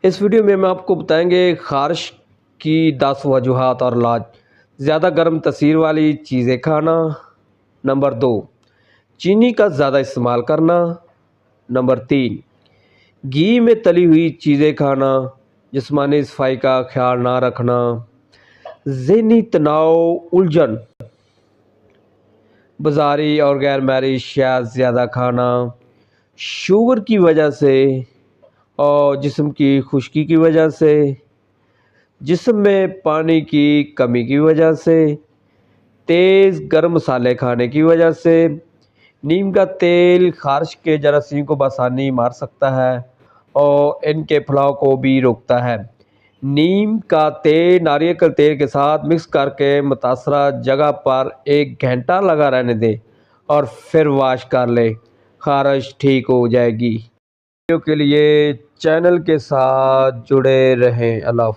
اس video میں ہم آپ کو بتائیں گے خارش کی 10 وجوہات اور علاج۔ زیادہ گرم تاثیر والی چیزیں کھانا۔ نمبر 2، چینی کا زیادہ استعمال کرنا۔ نمبر 3، گھی میں تلی ہوئی چیزیں کھانا۔ جسمانی صفائی کا خیال نہ رکھنا۔ ذہنی تناؤ، الجھن، بازاری اور غیر معیاری اشیاء زیادہ کھانا۔ شوگر کی وجہ سے اور جسم کی خشکی کی وجہ سے، جسم میں پانی کی کمی کی وجہ سے، تیز گرم مسالے کھانے کی وجہ سے۔ نیم کا تیل خارش کے جراثیم کو بآسانی مار سکتا ہے اور ان کے پھیلاؤ کو بھی روکتا ہے۔ نیم کا تیل ناریل کے تیل کے ساتھ مکس کر کے متاثرہ جگہ پر 1 گھنٹہ لگا رہنے دیں اور پھر واش کر لیں، خارش ٹھیک ہو جائے گی۔ ویڈیو کے لیے چینل کے ساتھ جڑے رہیں۔ اللہ حافظ۔